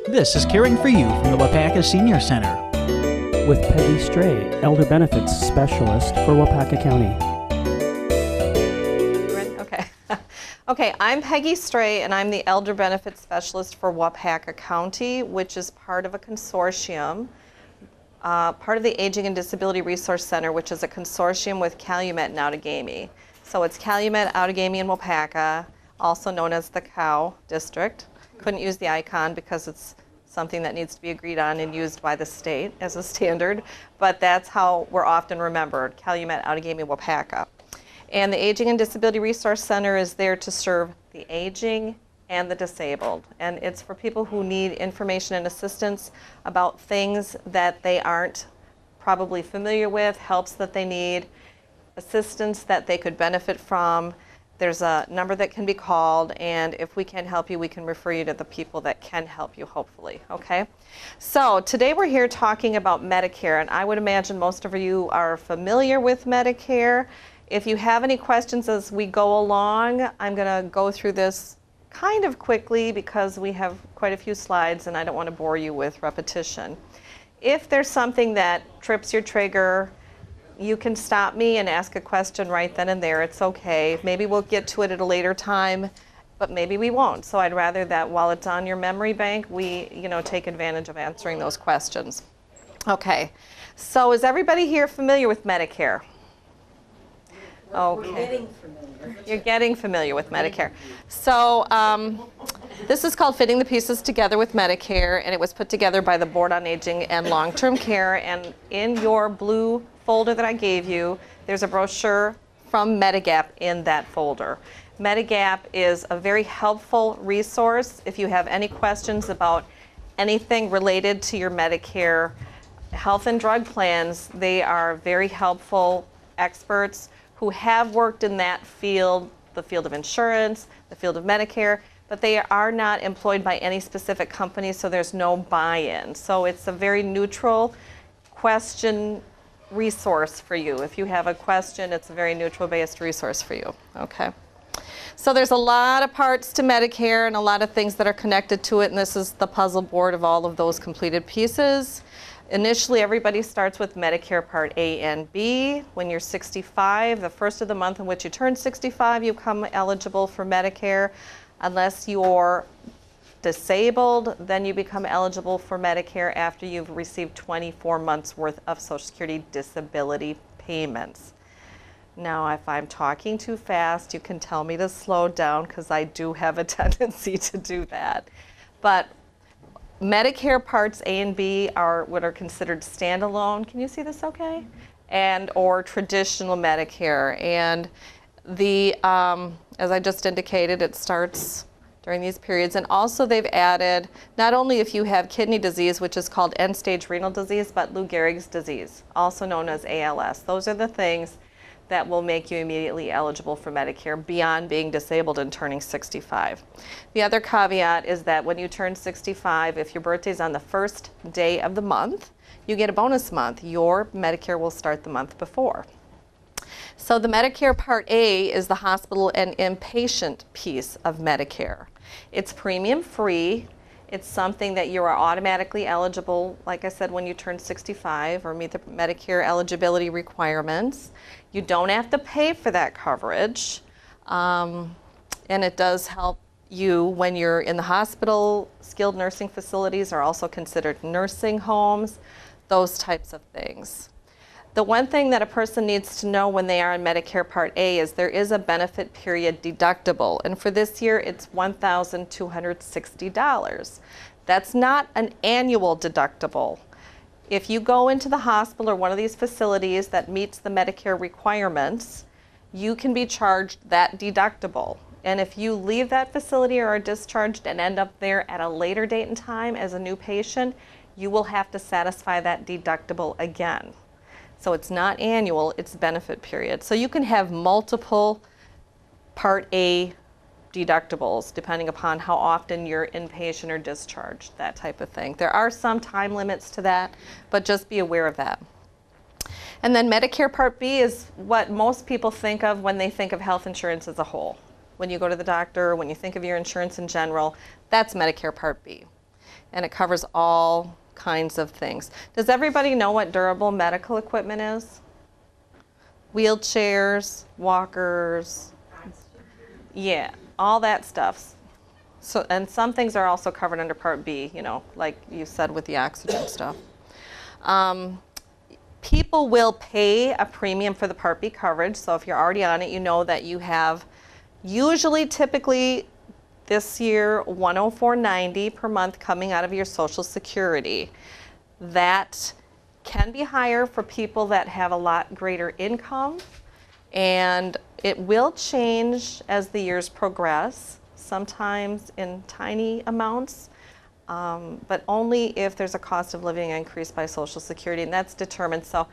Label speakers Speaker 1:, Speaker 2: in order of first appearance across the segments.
Speaker 1: This is Caring for You from the Wapaka Senior Center.
Speaker 2: With Peggy Stray, Elder Benefits Specialist for Wapaka County.
Speaker 3: Okay. Okay, I'm Peggy Stray, and I'm the Elder Benefits Specialist for Wapaka County, which is part of a consortium, part of the Aging and Disability Resource Center, which is a consortium with Calumet and Outagamie. So it's Calumet, Outagamie, and Wapaka, also known as the COW district. Couldn't use the icon because it's something that needs to be agreed on and used by the state as a standard, but that's how we're often remembered, Calumet, Outagamie, Wapaka. And the Aging and Disability Resource Center is there to serve the aging and the disabled. And it's for people who need information and assistance about things that they aren't probably familiar with, helps that they need, assistance that they could benefit from. There's a number that can be called, and if we can help you, we can refer you to the people that can help you, hopefully, okay? So today we're here talking about Medicare, and I would imagine most of you are familiar with Medicare. If you have any questions as we go along, I'm going to go through this kind of quickly because we have quite a few slides, and I don't want to bore you with repetition. If there's something that trips your trigger, you can stop me and ask a question right then and there. It's okay. Maybe we'll get to it at a later time, but maybe we won't. So I'd rather that while it's on your memory bank, we, take advantage of answering those questions. Okay. So is everybody here familiar with Medicare? Okay.
Speaker 4: We're getting familiar.
Speaker 3: You're getting familiar with Medicare. So this is called Fitting the Pieces Together with Medicare, and it was put together by the Board on Aging and Long-Term Care. And in your blue folder that I gave you, there's a brochure from Medigap in that folder. Medigap is a very helpful resource if you have any questions about anything related to your Medicare health and drug plans. They are very helpful experts who have worked in that field, the field of insurance, the field of Medicare, but they are not employed by any specific company, so there's no buy-in. So it's a very neutral question resource for you. If you have a question, it's a very neutral-based resource for you. Okay. So there's a lot of parts to Medicare and a lot of things that are connected to it, and this is the puzzle board of all of those completed pieces. Initially, everybody starts with Medicare Part A and B. When you're 65, the first of the month in which you turn 65, you become eligible for Medicare. Unless you're disabled, then you become eligible for Medicare after you've received 24 months worth of Social Security disability payments. Now, if I'm talking too fast, you can tell me to slow down because I do have a tendency to do that. But Medicare Parts A and B are what are considered standalone. Can you see this okay? And or traditional Medicare. And the, as I just indicated, it starts during these periods. And also they've added, not only if you have kidney disease, which is called end-stage renal disease, but Lou Gehrig's disease, also known as ALS. Those are the things that will make you immediately eligible for Medicare beyond being disabled and turning 65. The other caveat is that when you turn 65, if your birthday is on the first day of the month, you get a bonus month. Your Medicare will start the month before. So the Medicare Part A is the hospital and inpatient piece of Medicare. It's premium free. It's something that you are automatically eligible, like I said, when you turn 65 or meet the Medicare eligibility requirements. You don't have to pay for that coverage, and it does help you when you're in the hospital. Skilled nursing facilities are also considered nursing homes, those types of things. The one thing that a person needs to know when they are in Medicare Part A is there is a benefit period deductible, and for this year it's $1,260. That's not an annual deductible. If you go into the hospital or one of these facilities that meets the Medicare requirements, you can be charged that deductible. And if you leave that facility or are discharged and end up there at a later date and time as a new patient, you will have to satisfy that deductible again. So it's not annual, it's benefit period. So you can have multiple Part A deductibles depending upon how often you're inpatient or discharged, that type of thing. There are some time limits to that, but just be aware of that. And then Medicare Part B is what most people think of when they think of health insurance as a whole. When you go to the doctor, when you think of your insurance in general, that's Medicare Part B. and it covers all kinds of things. Does everybody know what durable medical equipment is? Wheelchairs, walkers, yeah, all that stuff. So, and some things are also covered under Part B, you know, like you said with the oxygen stuff. People will pay a premium for the Part B coverage, so if you're already on it, you know that you have usually, typically, this year, $104.90 per month coming out of your Social Security. That can be higher for people that have a lot greater income, and it will change as the years progress, sometimes in tiny amounts, but only if there's a cost of living increase by Social Security, and that's determined. So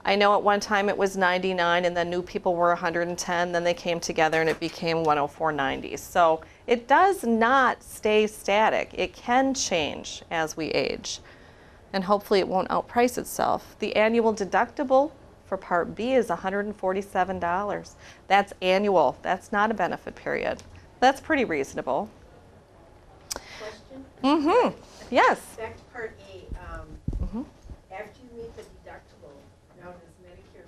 Speaker 3: I know at one time it was 99, and then new people were 110, then they came together and it became 104.90. So it does not stay static. It can change as we age, and hopefully it won't outprice itself. The annual deductible for Part B is $147. That's annual. That's not a benefit period. That's pretty reasonable.
Speaker 4: Question?
Speaker 3: Mm-hmm. Yes.
Speaker 4: Back to Part A. After you meet the deductible, now does Medicare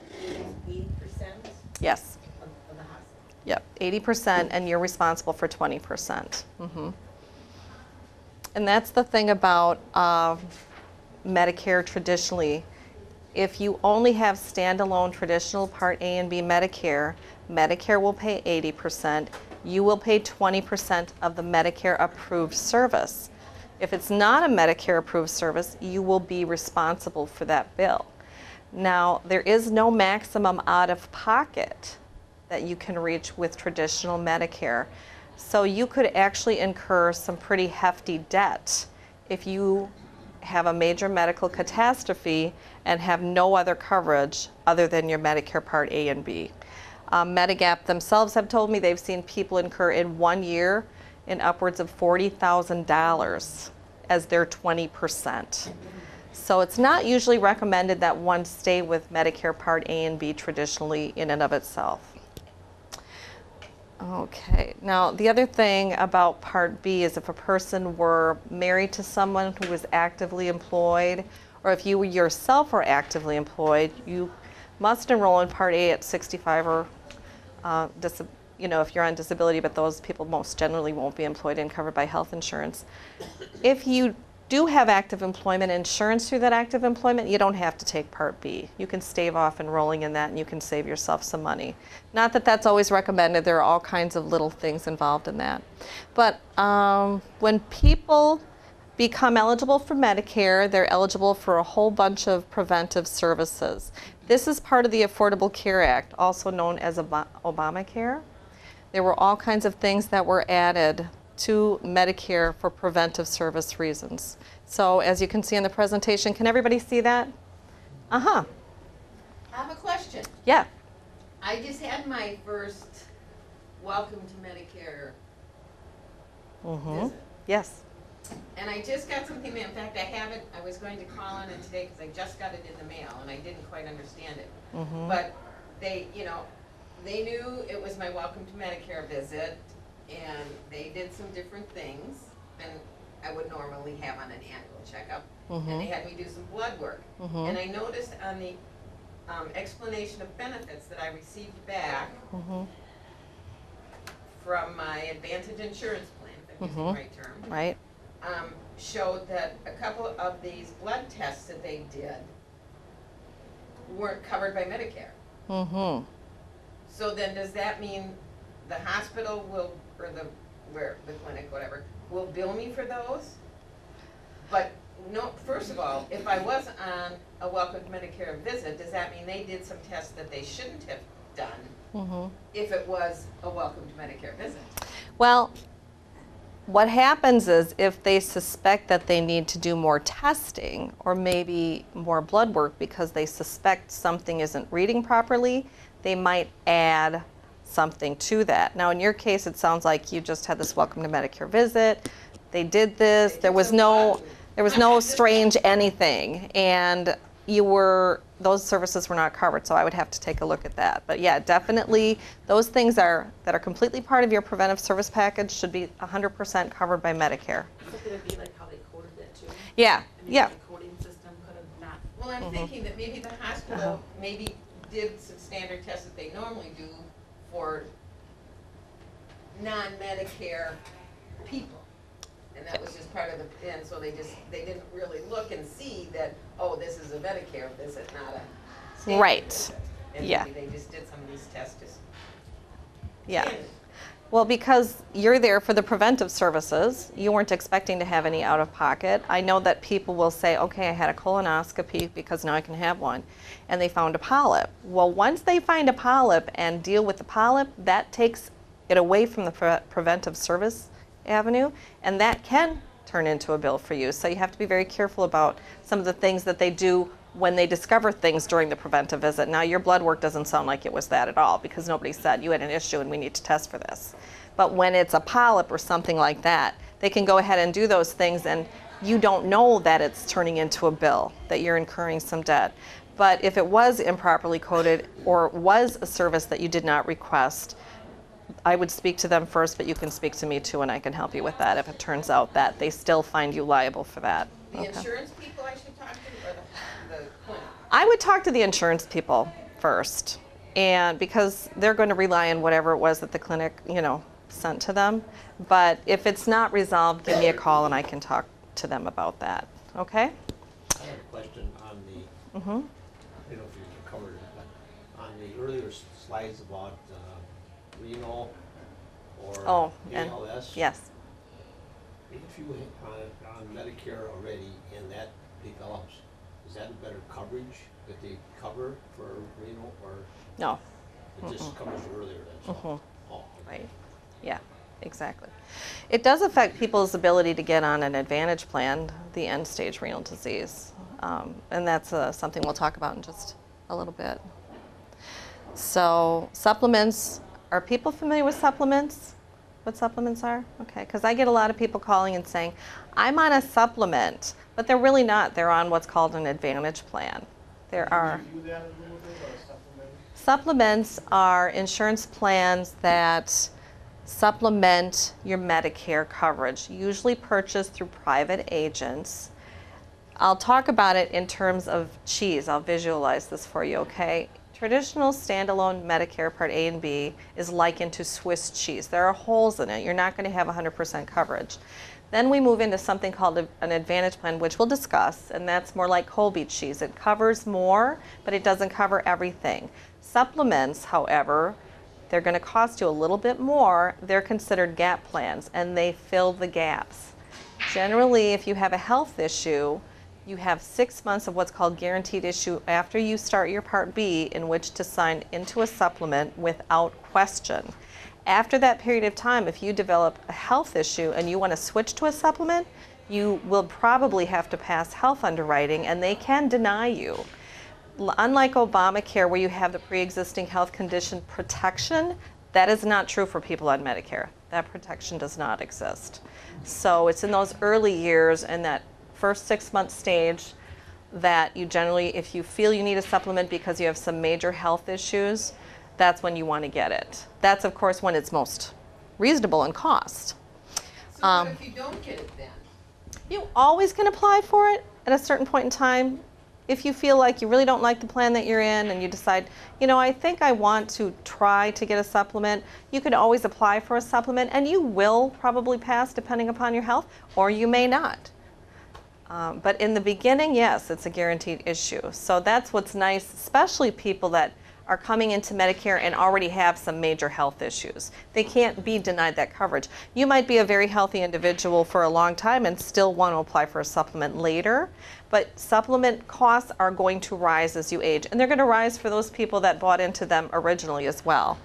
Speaker 4: pay 80%
Speaker 3: Yes.
Speaker 4: of the hospital?
Speaker 3: Yep. 80%, and you're responsible for 20%. And that's the thing about Medicare traditionally. If you only have standalone traditional Part A and B Medicare, Medicare will pay 80%. You will pay 20% of the Medicare approved service. If it's not a Medicare approved service, you will be responsible for that bill. Now, there is no maximum out of pocket that you can reach with traditional Medicare. So you could actually incur some pretty hefty debt if you have a major medical catastrophe and have no other coverage other than your Medicare Part A and B. Medigap themselves have told me they've seen people incur in 1 year in upwards of $40,000 as their 20%. So it's not usually recommended that one stay with Medicare Part A and B traditionally in and of itself. Okay, now the other thing about Part B is if a person were married to someone who was actively employed, or if you yourself are actively employed, you must enroll in Part A at 65 or, you know, if you're on disability, but those people most generally won't be employed and covered by health insurance. If you do have active employment insurance through that active employment, you don't have to take Part B. You can stave off enrolling in that and you can save yourself some money. Not that that's always recommended. There are all kinds of little things involved in that. But when people become eligible for Medicare, they're eligible for a whole bunch of preventive services. This is part of the Affordable Care Act, also known as Obamacare. There were all kinds of things that were added to Medicare for preventive service reasons. So as you can see in the presentation, can everybody see that? Uh-huh.
Speaker 4: I have a question.
Speaker 3: Yeah.
Speaker 4: I just had my first Welcome to Medicare visit.
Speaker 3: Yes.
Speaker 4: And I just got something, in fact, I have it, I was going to call on it today because I just got it in the mail and I didn't quite understand it. But they, you know, they knew it was my Welcome to Medicare visit, and they did some different things than I would normally have on an annual checkup. And they had me do some blood work. And I noticed on the explanation of benefits that I received back from my Advantage Insurance Plan, if I'm using the right term,
Speaker 3: Right.
Speaker 4: showed that a couple of these blood tests that they did weren't covered by Medicare. So then does that mean the hospital will, or the clinic, whatever, will bill me for those? But no, first of all, if I was on a Welcome to Medicare visit, does that mean they did some tests that they shouldn't have done if it was a Welcome to Medicare visit?
Speaker 3: Well, what happens is if they suspect that they need to do more testing or maybe more blood work because they suspect something isn't reading properly, they might add something to that. Now in your case, it sounds like you just had this Welcome to Medicare visit. They did this. There was no strange anything, and those services were not covered, so I would have to take a look at that. But yeah, definitely those things that are completely part of your preventive service package should be 100% covered by Medicare.
Speaker 4: It's going to be like how they quoted that
Speaker 3: Yeah, yeah.
Speaker 5: The coding system could have not.
Speaker 4: Well, I'm thinking that maybe the hospital maybe did some standard tests that they normally do for non-Medicare people. And that was just part of the, and so they didn't really look and see that, oh, this is a Medicare visit, not a standard
Speaker 3: Right.
Speaker 4: visit. And
Speaker 3: Yeah.
Speaker 4: maybe they just did some of these tests just.
Speaker 3: Yeah.
Speaker 4: standard.
Speaker 3: Well, because you're there for the preventive services, you weren't expecting to have any out of pocket. I know that people will say, okay, I had a colonoscopy because now I can have one, and they found a polyp. Well, once they find a polyp and deal with the polyp, that takes it away from the preventive service avenue, and that can turn into a bill for you. So you have to be very careful about some of the things that they do when they discover things during the preventive visit. Now, your blood work doesn't sound like it was that at all, because nobody said you had an issue and we need to test for this. But when it's a polyp or something like that, they can go ahead and do those things, and you don't know that it's turning into a bill, that you're incurring some debt. But if it was improperly coded or was a service that you did not request, I would speak to them first, but you can speak to me too, and I can help you with that if it turns out that they still find you liable for that.
Speaker 4: The insurance people I should talk to, or the clinic?
Speaker 3: I would talk to the insurance people first, and because they're going to rely on whatever it was that the clinic, sent to them. But if it's not resolved, give me a call and I can talk to them about that. Okay?
Speaker 6: I have a question on the, I don't know if you covered it, but on the earlier slides about renal or
Speaker 3: and
Speaker 6: ALS.
Speaker 3: yes.
Speaker 6: If you on Medicare already and that develops, is that a better coverage that they cover for renal, or
Speaker 3: No.
Speaker 6: it just covers you earlier? That's all? Oh, okay.
Speaker 3: Right. Yeah, exactly. It does affect people's ability to get on an Advantage plan, the end-stage renal disease. And that's something we'll talk about in just a little bit. So supplements, are people familiar with supplements? What supplements are? Okay, because I get a lot of people calling and saying, I'm on a supplement, but they're really not. They're on what's called an Advantage plan. There are supplements are insurance plans that supplement your Medicare coverage, usually purchased through private agents. I'll talk about it in terms of cheese. I'll visualize this for you, okay? Traditional standalone Medicare Part A and B is likened to Swiss cheese. There are holes in it. You're not going to have 100% coverage. Then we move into something called an Advantage plan, which we'll discuss, and that's more like Colby cheese. It covers more, but it doesn't cover everything. Supplements, however, they're going to cost you a little bit more. They're considered gap plans, and they fill the gaps. Generally, if you have a health issue, you have 6 months of what's called guaranteed issue after you start your Part B in which to sign into a supplement without question. After that period of time, if you develop a health issue and you want to switch to a supplement, you will probably have to pass health underwriting, and they can deny you. Unlike Obamacare, where you have the pre-existing health condition protection, that is not true for people on Medicare. That protection does not exist. So it's in those early years and that first 6 month stage that you generally, if you feel you need a supplement because you have some major health issues, that's when you want to get it. That's, of course, when it's most reasonable in cost.
Speaker 4: So what if you don't get it then?
Speaker 3: You always can apply for it at a certain point in time. If you feel like you really don't like the plan that you're in and you decide, I think I want to try to get a supplement, you could always apply for a supplement, and you will probably pass depending upon your health, or you may not. But in the beginning, yes, it's a guaranteed issue. So that's what's nice, especially people that are coming into Medicare and already have some major health issues. They can't be denied that coverage. You might be a very healthy individual for a long time and still want to apply for a supplement later, but supplement costs are going to rise as you age, and they're going to rise for those people that bought into them originally as well.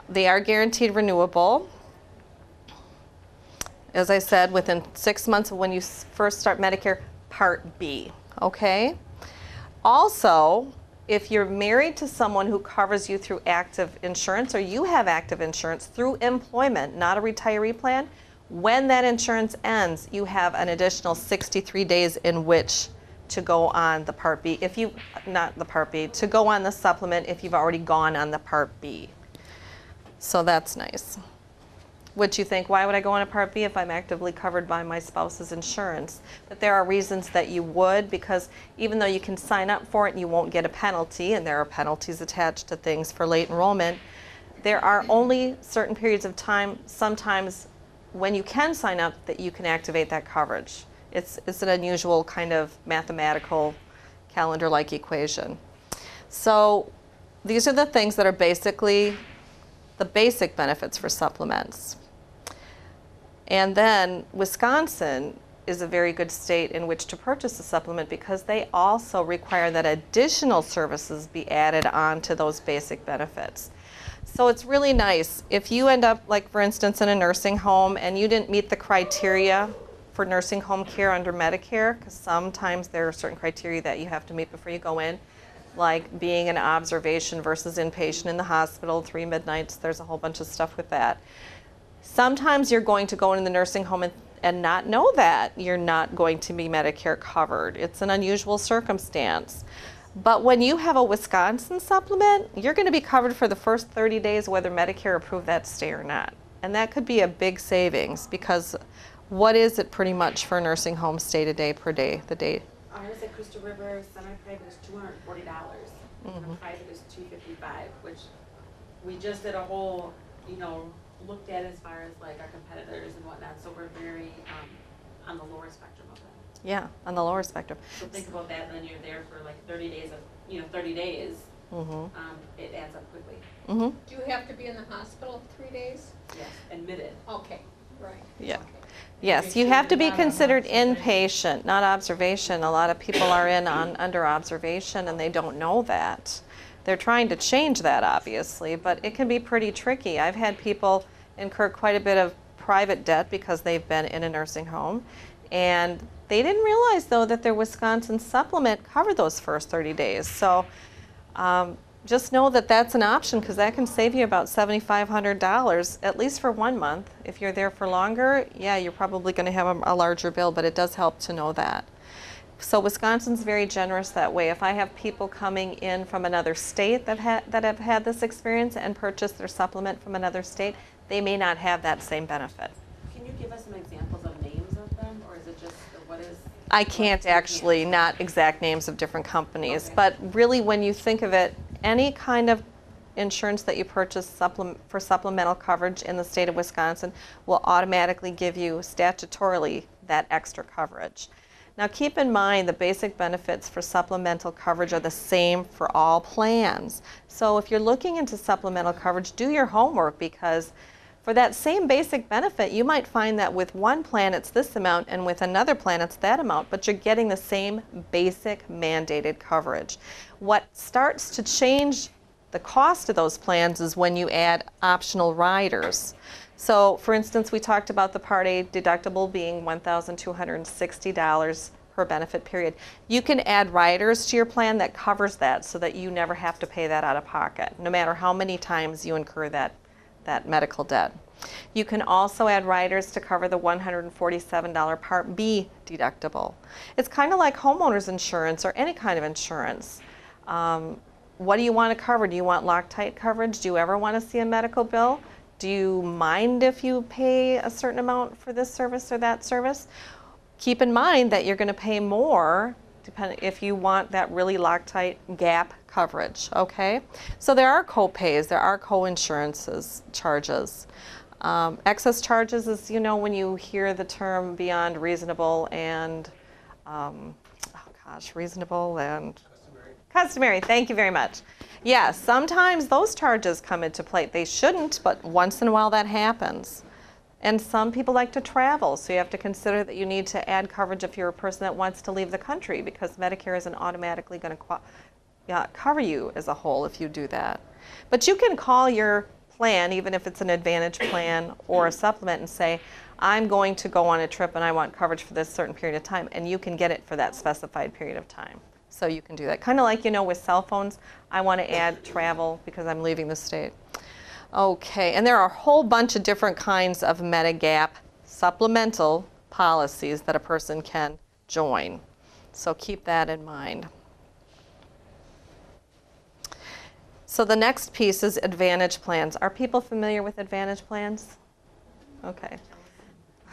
Speaker 3: They are guaranteed renewable. As I said, within 6 months of when you first start Medicare Part B, okay? Also, if you're married to someone who covers you through active insurance, or you have active insurance through employment, not a retiree plan, when that insurance ends, you have an additional 63 days in which to go on the Part B. Not the Part B, to go on the supplement if you've already gone on the Part B. So that's nice. which you think, why would I go on a Part B if I'm actively covered by my spouse's insurance? But there are reasons that you would, because even though you can sign up for it and you won't get a penalty, and there are penalties attached to things for late enrollment, there are only certain periods of time, sometimes when you can sign up, that you can activate that coverage. It's an unusual kind of mathematical calendar-like equation. So these are the things that are basically the basic benefits for supplements. And then Wisconsin is a very good state in which to purchase a supplement because they also require that additional services be added on to those basic benefits. So it's really nice. If you end up, like for instance, in a nursing home and you didn't meet the criteria for nursing home care under Medicare, because sometimes there are certain criteria that you have to meet before you go in, like being an observation versus inpatient in the hospital, 3 midnights, there's a whole bunch of stuff with that. Sometimes you're going to go into the nursing home and not know that you're not going to be Medicare covered. It's an unusual circumstance. But when you have a Wisconsin supplement, you're going to be covered for the first 30 days whether Medicare approved that stay or not. And that could be a big savings because what is it pretty much for a nursing home stay to day per day, the day?
Speaker 5: Ours at Crystal River, semi-private is $240. And private is $255, which we just did a whole, looked at as far as like our competitors and whatnot. So we're very on the lower spectrum of that.
Speaker 3: Yeah, on the lower spectrum.
Speaker 5: So think about that, and then you're there for like 30 days of, 30 days. It adds up quickly.
Speaker 4: Do you have to be in the hospital 3 days?
Speaker 5: Yes, admitted.
Speaker 4: Okay, right.
Speaker 3: Yeah.
Speaker 4: Okay.
Speaker 3: Yes, you have to be considered inpatient, not observation. A lot of people are under observation and they don't know that. They're trying to change that, obviously, but it can be pretty tricky. I've had people incur quite a bit of private debt because they've been in a nursing home, and they didn't realize, though, that their Wisconsin supplement covered those first 30 days. So just know that that's an option because that can save you about $7,500, at least for 1 month. If you're there for longer, yeah, you're probably going to have a larger bill, but it does help to know that. So Wisconsin's very generous that way. If I have people coming in from another state that have had this experience and purchased their supplement from another state, they may not have that same benefit.
Speaker 5: Can you give us some examples of names of them, or is it just, what is?
Speaker 3: I can't actually, not exact names of different companies, but really when you think of it, any kind of insurance that you purchase for supplemental coverage in the state of Wisconsin will automatically give you statutorily that extra coverage. Now keep in mind the basic benefits for supplemental coverage are the same for all plans. So if you're looking into supplemental coverage, do your homework because for that same basic benefit, you might find that with one plan it's this amount and with another plan it's that amount, but you're getting the same basic mandated coverage. What starts to change the cost of those plans is when you add optional riders. So for instance, we talked about the Part A deductible being $1,260 per benefit period. You can add riders to your plan that covers that so that you never have to pay that out of pocket, no matter how many times you incur that medical debt. You can also add riders to cover the $147 Part B deductible. It's kind of like homeowners insurance or any kind of insurance. What do you want to cover? Do you want Loctite coverage? Do you ever want to see a medical bill? Do you mind if you pay a certain amount for this service or that service? Keep in mind that you're going to pay more if you want that really Loctite gap coverage, okay? So there are co-pays, there are co-insurances charges. Excess charges is, when you hear the term beyond reasonable and, reasonable and customary, thank you very much. Yeah, sometimes those charges come into play. They shouldn't, but once in a while that happens. And some people like to travel, so you have to consider that you need to add coverage if you're a person that wants to leave the country because Medicare isn't automatically going to cover you as a whole if you do that. But you can call your plan, even if it's an Advantage plan or a supplement, and say, I'm going to go on a trip and I want coverage for this certain period of time, and you can get it for that specified period of time. So you can do that. Kind of like, with cell phones, I want to add travel because I'm leaving the state. Okay, and there are a whole bunch of different kinds of Medigap supplemental policies that a person can join. So keep that in mind. So the next piece is Advantage plans. Are people familiar with Advantage plans? Okay.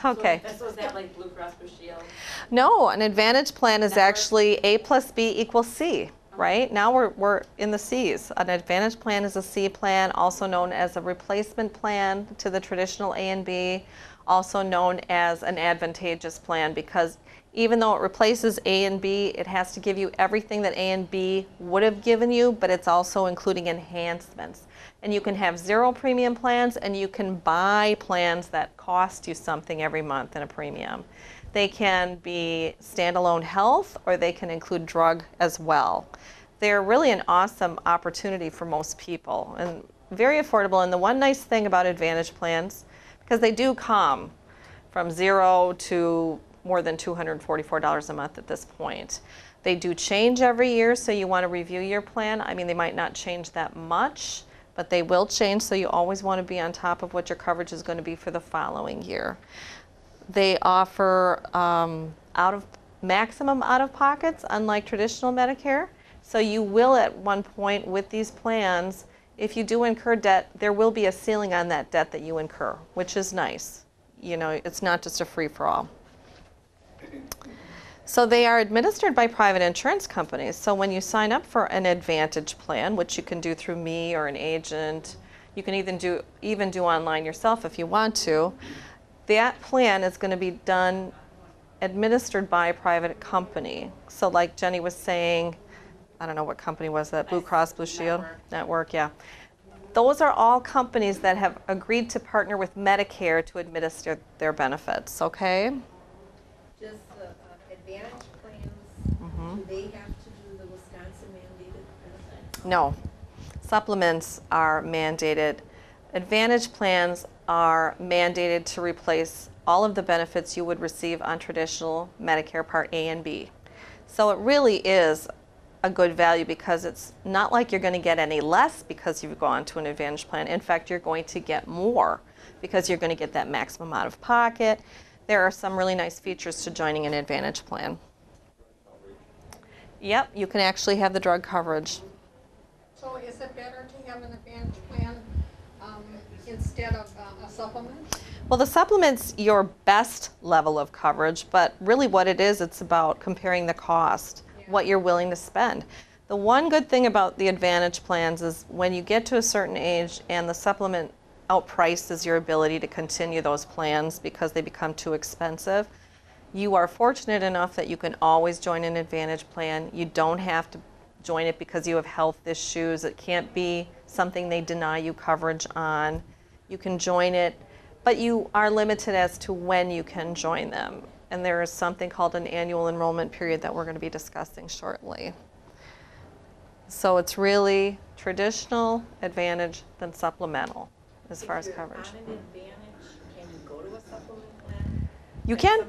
Speaker 3: Okay.
Speaker 5: So is that like Blue Cross Blue Shield?
Speaker 3: No, an Advantage plan is
Speaker 5: Network?
Speaker 3: actually A plus B equals C, right? Now we're in the C's. An Advantage plan is a C plan, also known as a replacement plan to the traditional A and B, also known as an advantageous plan, because even though it replaces A and B, it has to give you everything that A and B would have given you, but it's also including enhancements. And you can have zero premium plans, and you can buy plans that cost you something every month in a premium. They can be standalone health, or they can include drug as well. They're really an awesome opportunity for most people and very affordable. And the one nice thing about Advantage plans, because they do come from zero to more than $244 a month at this point. They do change every year, so you want to review your plan. I mean, they might not change that much, but they will change, so you always want to be on top of what your coverage is going to be for the following year. They offer maximum out-of-pockets, unlike traditional Medicare. So you will at one point with these plans, if you do incur debt, there will be a ceiling on that debt that you incur, which is nice. You know, it's not just a free-for-all. So they are administered by private insurance companies. So when you sign up for an Advantage plan, which you can do through me or an agent, you can even do online yourself if you want to, that plan is going to be administered by a private company. So like Jenny was saying, I don't know what company was that, Blue Cross Blue Shield? Network, yeah. Those are all companies that have agreed to partner with Medicare to administer their benefits, okay?
Speaker 7: Does the Advantage plans, do they have to do the Wisconsin mandated benefits?
Speaker 3: No. Supplements are mandated. Advantage plans are mandated to replace all of the benefits you would receive on traditional Medicare Part A and B. So it really is a good value, because it's not like you're going to get any less because you've gone to an Advantage plan. In fact, you're going to get more because you're going to get that maximum out of pocket. There are some really nice features to joining an Advantage plan. Yep, you can actually have the drug coverage.
Speaker 8: So is it better to have an Advantage plan instead of a supplement?
Speaker 3: Well, the supplement's your best level of coverage, but really what it is, it's about comparing the cost, what you're willing to spend. The one good thing about the Advantage plans is when you get to a certain age and the supplement outprices your ability to continue those plans because they become too expensive, you are fortunate enough that you can always join an Advantage plan. You don't have to join it because you have health issues. It can't be something they deny you coverage on. You can join it, but you are limited as to when you can join them. And there is something called an annual enrollment period that we're going to be discussing shortly. So it's really traditional, Advantage, then supplemental as far as coverage.
Speaker 7: If you're on an Advantage, can you go to a supplement plan?
Speaker 3: You can.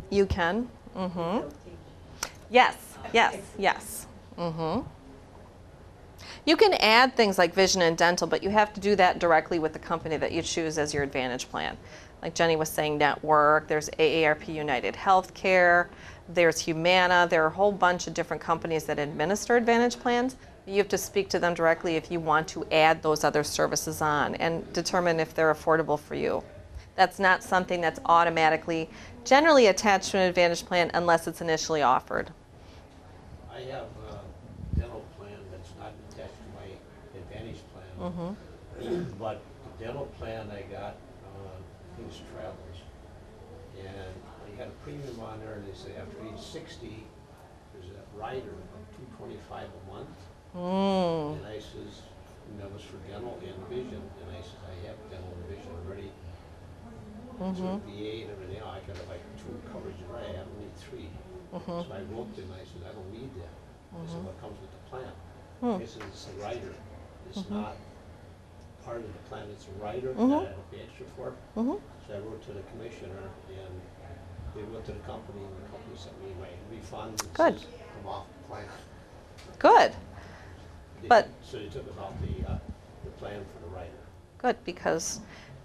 Speaker 3: You can. Yes, yes, yes. You can add things like vision and dental, but you have to do that directly with the company that you choose as your Advantage plan. Like Jenny was saying, Network, there's AARP United Healthcare, there's Humana, there are a whole bunch of different companies that administer Advantage plans. You have to speak to them directly if you want to add those other services on and determine if they're affordable for you. That's not something that's automatically generally attached to an Advantage plan unless it's initially offered.
Speaker 6: I have a dental plan that's not attached to my Advantage plan, but the dental plan I got is Travelers, and they had a premium on there, and they say after age 60, there's a rider of $225 a month, and I says, and that was for dental and vision, and I said, I have dental and vision already. So VA and everything, I got like 2 coverages, right? I don't need 3. So I wrote them, I said, I don't need that. I said, what comes with the plan? I said, it's a rider. It's not part of the plan, it's a rider that I have to pay extra for. So I wrote to the commissioner, and they wrote to the company, and the company sent me my refund.
Speaker 3: Good.
Speaker 6: I'm off the plan.
Speaker 3: Good. But
Speaker 6: So they took it off the plan for the rider.
Speaker 3: good, because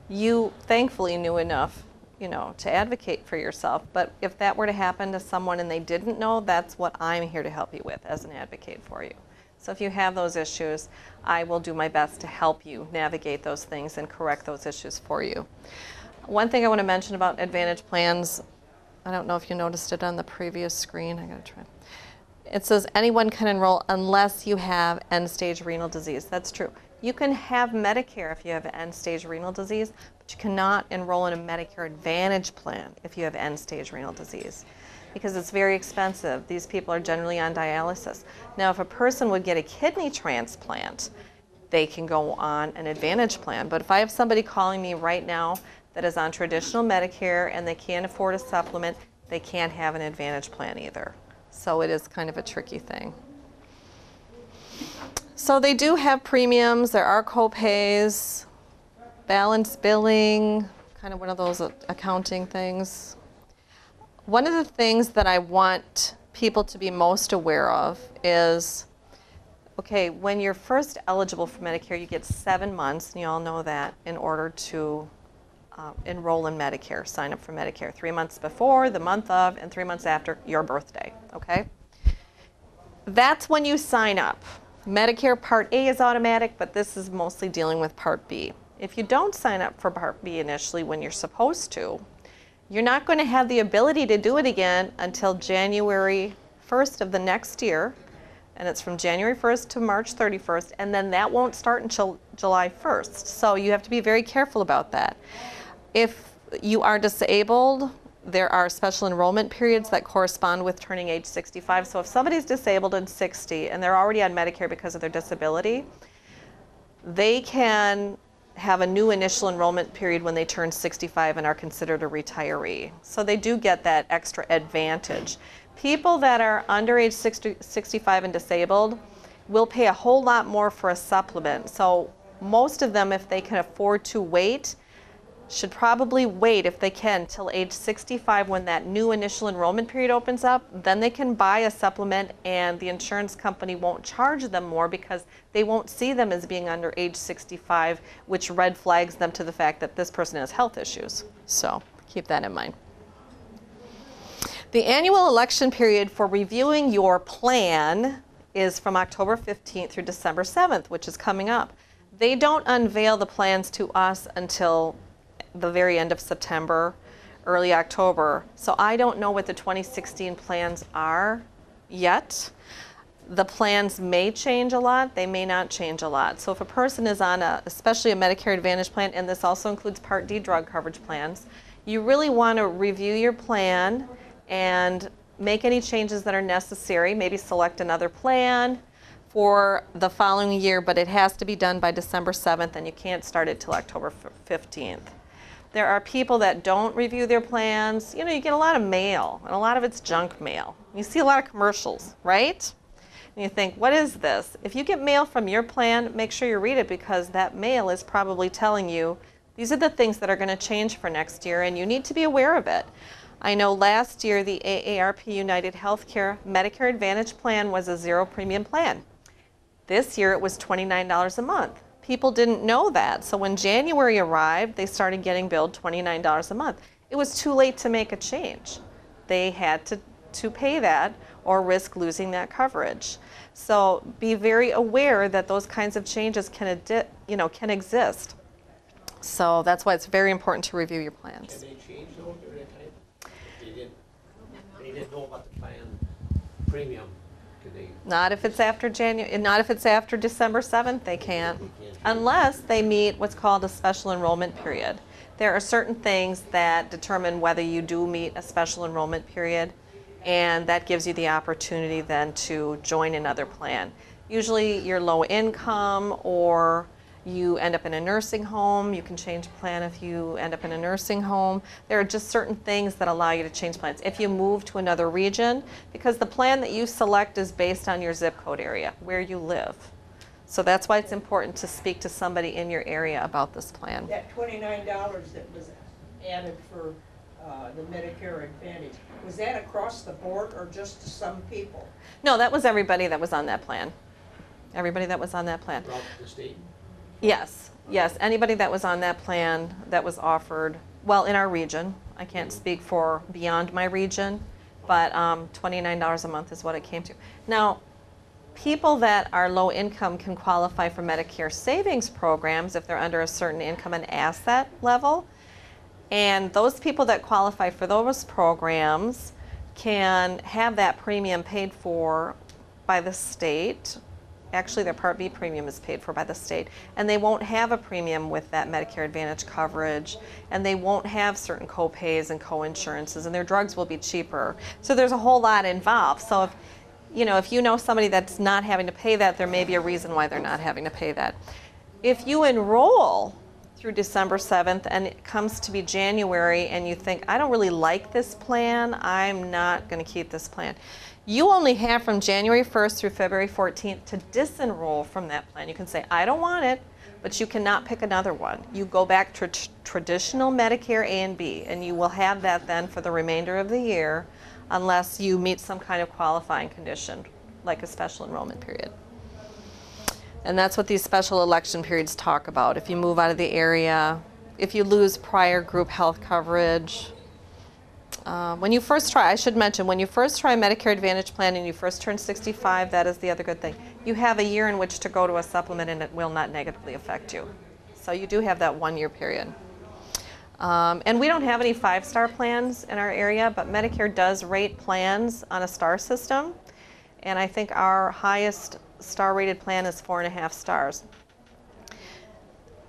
Speaker 3: you thankfully knew enough, you know, to advocate for yourself. But if that were to happen to someone and they didn't know, that's what I'm here to help you with as an advocate for you. So if you have those issues, I will do my best to help you navigate those things and correct those issues for you. One thing I want to mention about Advantage plans, I don't know if you noticed it on the previous screen. I gotta try. It says anyone can enroll unless you have end-stage renal disease. That's true. You can have Medicare if you have end-stage renal disease, but you cannot enroll in a Medicare Advantage plan if you have end-stage renal disease, because it's very expensive. These people are generally on dialysis. Now, if a person would get a kidney transplant, they can go on an Advantage plan. But if I have somebody calling me right now that is on traditional Medicare and they can't afford a supplement, they can't have an Advantage plan either. So it is kind of a tricky thing. So they do have premiums, there are co-pays, balance billing, kind of one of those accounting things. One of the things that I want people to be most aware of is, okay, when you're first eligible for Medicare, you get 7 months, and you all know that, in order to enroll in Medicare, sign up for Medicare. 3 months before, the month of, and 3 months after your birthday, okay? That's when you sign up. Medicare Part A is automatic, but this is mostly dealing with Part B. If you don't sign up for Part B initially when you're supposed to, you're not going to have the ability to do it again until January 1st of the next year, and it's from January 1st to March 31st, and then that won't start until July 1st. So you have to be very careful about that. If you are disabled, there are special enrollment periods that correspond with turning age 65. So if somebody's disabled and 60 and they're already on Medicare because of their disability, they can have a new initial enrollment period when they turn 65 and are considered a retiree. So they do get that extra advantage. People that are under age 65 and disabled will pay a whole lot more for a supplement. So most of them, if they can afford to wait, should probably wait, if they can, till age 65 when that new initial enrollment period opens up. Then they can buy a supplement and the insurance company won't charge them more because they won't see them as being under age 65, which red flags them to the fact that this person has health issues. So keep that in mind. The annual election period for reviewing your plan is from October 15th through December 7th, which is coming up. They don't unveil the plans to us until the very end of September, early October. So I don't know what the 2016 plans are yet. The plans may change a lot, they may not change a lot. So if a person is on especially a Medicare Advantage plan, and this also includes Part D drug coverage plans, you really want to review your plan and make any changes that are necessary. Maybe select another plan for the following year, but it has to be done by December 7th, and you can't start it till October 15th. There are people that don't review their plans. You know, you get a lot of mail, and a lot of it's junk mail. You see a lot of commercials, right? And you think, what is this? If you get mail from your plan, make sure you read it, because that mail is probably telling you these are the things that are going to change for next year, and you need to be aware of it. I know last year the AARP United Healthcare Medicare Advantage plan was a zero premium plan. This year it was $29 a month. People didn't know that, so when January arrived, they started getting billed $29 a month. It was too late to make a change. They had to pay that or risk losing that coverage. So be very aware that those kinds of changes can exist. So that's why it's very important to review your plans.
Speaker 6: Can they change though during that time? They didn't know about the plan premium. Could they?
Speaker 3: Not if it's after not if it's after December 7th, they can't. Unless they meet what's called a special enrollment period. There are certain things that determine whether you do meet a special enrollment period, and that gives you the opportunity then to join another plan. Usually you're low income, or you end up in a nursing home. You can change plan if you end up in a nursing home. There are just certain things that allow you to change plans. If you move to another region, because the plan that you select is based on your zip code area, where you live. So that's why it's important to speak to somebody in your area about this plan.
Speaker 9: That $29 that was added for the Medicare Advantage, was that across the board or just to some people?
Speaker 3: No, that was everybody that was on that plan. Everybody that was on that plan.
Speaker 6: Throughout the state?
Speaker 3: Yes, yes. Anybody that was on that plan that was offered, well, in our region. I can't speak for beyond my region, but $29 a month is what it came to. Now, people that are low income can qualify for Medicare savings programs if they're under a certain income and asset level. And those people that qualify for those programs can have that premium paid for by the state. Actually, their Part B premium is paid for by the state. And they won't have a premium with that Medicare Advantage coverage. And they won't have certain co-pays and co-insurances. And their drugs will be cheaper. So there's a whole lot involved. So if you know somebody that's not having to pay that, there may be a reason why they're not having to pay that. If you enroll through December 7th and it comes to be January and you think, I don't really like this plan, I'm not going to keep this plan. You only have from January 1st through February 14th to disenroll from that plan. You can say, I don't want it, but you cannot pick another one. You go back to traditional Medicare A and B, and you will have that then for the remainder of the year unless you meet some kind of qualifying condition, like a special enrollment period. And that's what these special election periods talk about. If you move out of the area, if you lose prior group health coverage. When you first try, I should mention, when you first try a Medicare Advantage plan and you first turn 65, that is the other good thing. You have a year in which to go to a supplement and it will not negatively affect you. So you do have that 1 year period. And we don't have any 5-star plans in our area, but Medicare does rate plans on a star system. And I think our highest star rated plan is 4.5 stars.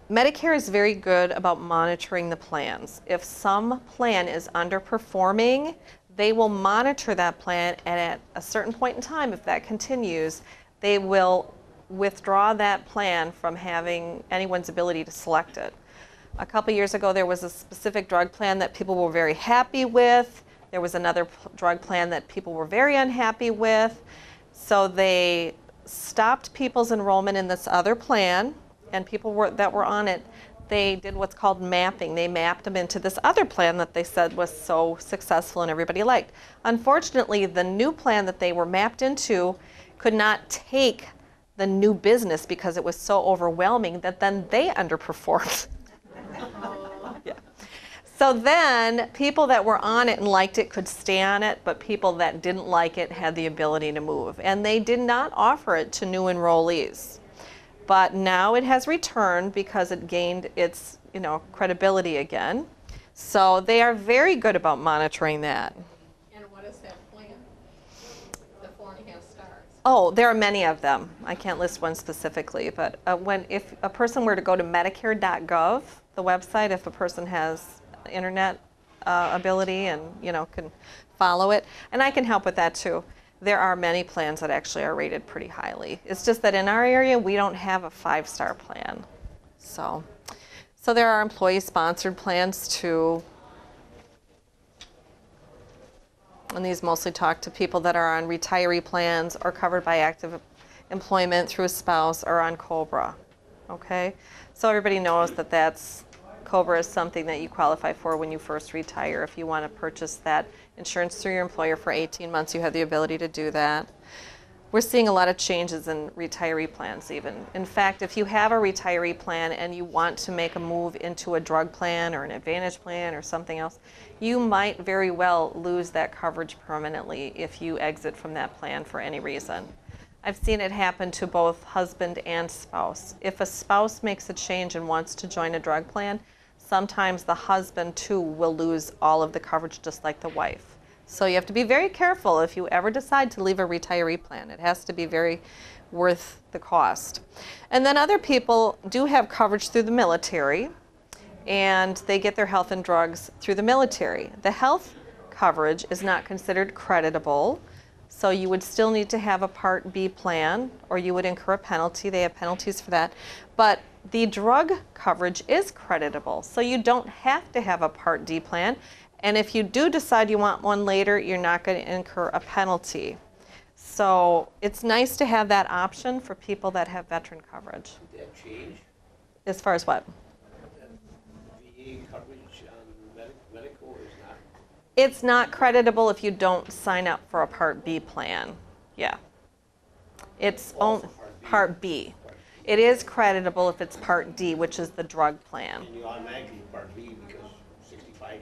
Speaker 3: Medicare is very good about monitoring the plans. If some plan is underperforming, they will monitor that plan, and at a certain point in time, if that continues, they will withdraw that plan from having anyone's ability to select it. A couple years ago, there was a specific drug plan that people were very happy with. There was another drug plan that people were very unhappy with. So they stopped people's enrollment in this other plan, and people that were on it, they did what's called mapping. They mapped them into this other plan that they said was so successful and everybody liked. Unfortunately, the new plan that they were mapped into could not take the new business because it was so overwhelming that then they underperformed. Yeah. So then people that were on it and liked it could stay on it, but people that didn't like it had the ability to move. And they did not offer it to new enrollees. But now it has returned because it gained its, credibility again. So they are very good about monitoring that.
Speaker 8: And what is that plan? The 4.5 stars.
Speaker 3: Oh, there are many of them. I can't list one specifically, but if a person were to go to Medicare.gov, the website, if a person has internet ability and can follow it, and I can help with that too. There are many plans that actually are rated pretty highly. It's just that in our area we don't have a 5-star plan. So there are employee-sponsored plans too. And these mostly talk to people that are on retiree plans or covered by active employment through a spouse or on COBRA. Okay? So everybody knows that COBRA is something that you qualify for when you first retire. If you want to purchase that insurance through your employer for 18 months, you have the ability to do that. We're seeing a lot of changes in retiree plans even. In fact, if you have a retiree plan and you want to make a move into a drug plan or an Advantage plan or something else, you might very well lose that coverage permanently if you exit from that plan for any reason. I've seen it happen to both husband and spouse. If a spouse makes a change and wants to join a drug plan, sometimes the husband too will lose all of the coverage just like the wife. So you have to be very careful if you ever decide to leave a retiree plan. It has to be very worth the cost. And then other people do have coverage through the military, and they get their health and drugs through the military. The health coverage is not considered creditable, so you would still need to have a Part B plan, or you would incur a penalty. They have penalties for that. But the drug coverage is creditable, so you don't have to have a Part D plan. And if you do decide you want one later, you're not going to incur a penalty. So it's nice to have that option for people that have veteran coverage.
Speaker 6: Did that change?
Speaker 3: As far as what?
Speaker 6: VA coverage on medical is not?
Speaker 3: It's not creditable if you don't sign up for a Part B plan. Yeah. It's only Part B. It is creditable if it's Part D, which is the drug plan.
Speaker 6: And you automatically Part B because 65 you.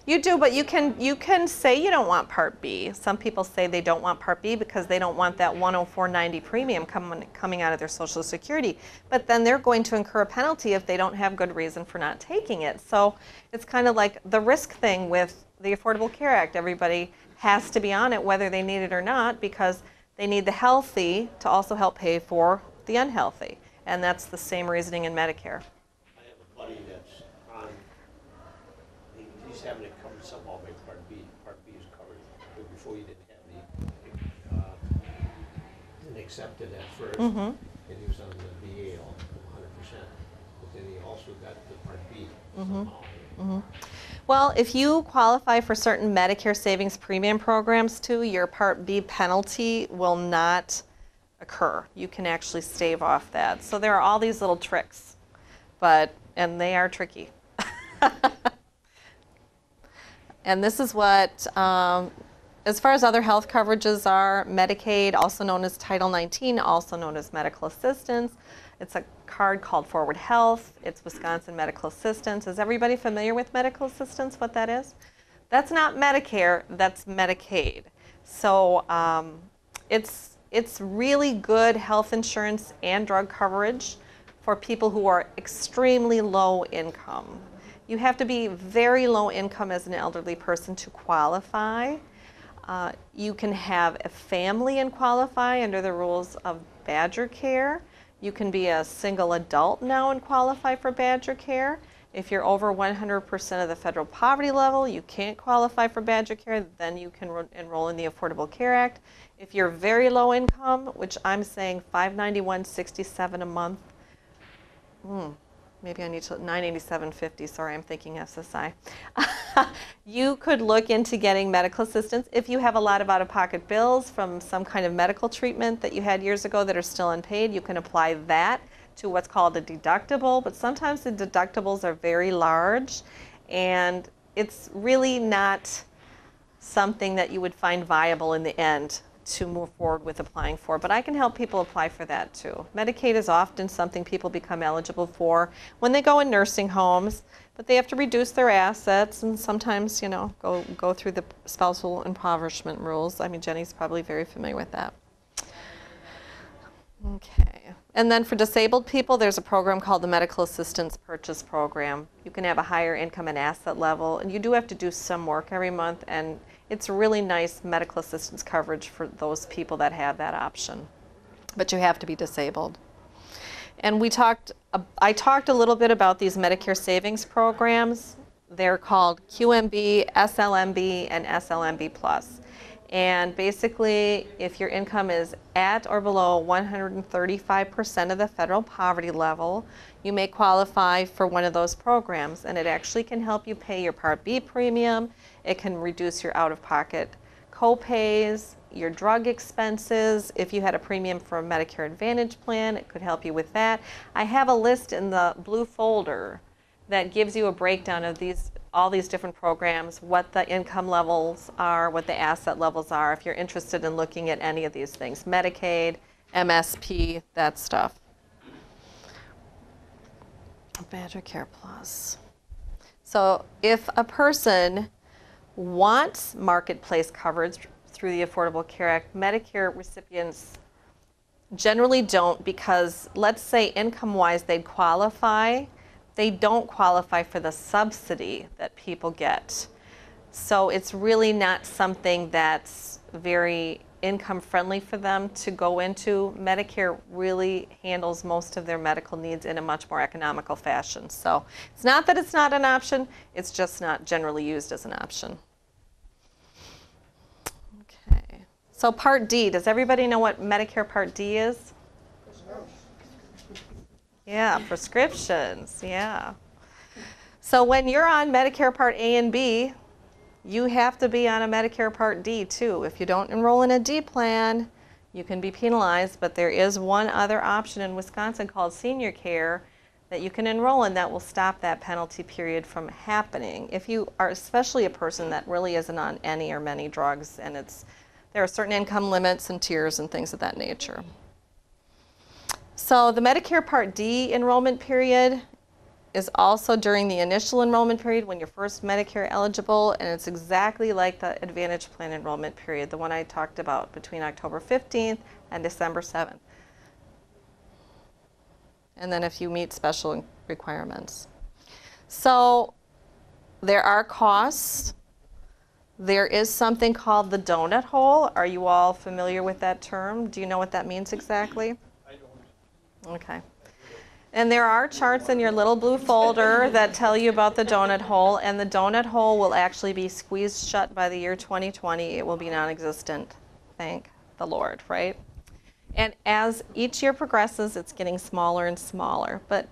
Speaker 3: You do, but you can say you don't want Part B. Some people say they don't want Part B because they don't want that $104.90 premium coming out of their Social Security. But then they're going to incur a penalty if they don't have good reason for not taking it. So it's kind of like the risk thing with the Affordable Care Act. Everybody has to be on it whether they need it or not, because they need the healthy to also help pay for the unhealthy. And that's the same reasoning in Medicare.
Speaker 6: I have a buddy that's on, he's having it covered somehow by Part B. Part B is covered, but before you didn't have didn't accept it at first, and he was on the VA 100%, but then he also got the Part B somehow.
Speaker 3: Well, if you qualify for certain Medicare savings premium programs too, your Part B penalty will not occur. You can actually stave off that. So there are all these little tricks, and they are tricky. And this is what, as far as other health coverages are, Medicaid, also known as Title 19, also known as medical assistance. It's a card called Forward Health. It's Wisconsin Medical Assistance. Is everybody familiar with medical assistance, what that is? That's not Medicare, that's Medicaid. So it's really good health insurance and drug coverage for people who are extremely low income. You have to be very low income as an elderly person to qualify. You can have a family and qualify under the rules of Badger Care. You can be a single adult now and qualify for Badger Care. If you're over 100% of the federal poverty level, you can't qualify for Badger Care, then you can enroll in the Affordable Care Act. If you're very low income, which I'm saying $591.67 a month, maybe I need to, $987.50, sorry, I'm thinking SSI. You could look into getting medical assistance if you have a lot of out-of-pocket bills from some kind of medical treatment that you had years ago that are still unpaid. You can apply that to what's called a deductible, but sometimes the deductibles are very large, and it's really not something that you would find viable in the end to move forward with applying for, but I can help people apply for that too. Medicaid is often something people become eligible for when they go in nursing homes, but they have to reduce their assets and sometimes, you know, go through the spousal impoverishment rules. I mean, Jenny's probably very familiar with that. Okay, and then for disabled people, there's a program called the Medical Assistance Purchase Program. You can have a higher income and asset level, and you do have to do some work every month, and it's really nice medical assistance coverage for those people that have that option. But you have to be disabled. And I talked a little bit about these Medicare savings programs. They're called QMB, SLMB, and SLMB Plus. And basically, if your income is at or below 135% of the federal poverty level, you may qualify for one of those programs. And it actually can help you pay your Part B premium. It can reduce your out-of-pocket co-pays, your drug expenses. If you had a premium for a Medicare Advantage plan, it could help you with that. I have a list in the blue folder that gives you a breakdown of all these different programs, what the income levels are, what the asset levels are, if you're interested in looking at any of these things. Medicaid, MSP, that stuff. Badger Care Plus. So if a person wants marketplace coverage through the Affordable Care Act, Medicare recipients generally don't, because let's say income-wise they'd qualify, they don't qualify for the subsidy that people get. So it's really not something that's very income friendly for them to go into. Medicare really handles most of their medical needs in a much more economical fashion. So it's not that it's not an option, it's just not generally used as an option. Okay, so Part D, does everybody know what Medicare Part D is? Yeah, prescriptions, yeah. So when you're on Medicare Part A and B, you have to be on a Medicare Part D too. If you don't enroll in a D plan, you can be penalized, but there is one other option in Wisconsin called SENIORCARE that you can enroll in that will stop that penalty period from happening. If you are especially a person that really isn't on any or many drugs, and there are certain income limits and tiers and things of that nature. So the Medicare Part D enrollment period is also during the initial enrollment period when you're first Medicare eligible, and it's exactly like the Advantage Plan enrollment period, the one I talked about between October 15th and December 7th. And then if you meet special requirements. So there are costs. There is something called the donut hole. Are you all familiar with that term? Do you know what that means exactly?
Speaker 6: I don't.
Speaker 3: Okay. And there are charts in your little blue folder that tell you about the donut hole, and the donut hole will actually be squeezed shut by the year 2020. It will be non-existent. Thank the Lord, right? And as each year progresses, it's getting smaller and smaller. But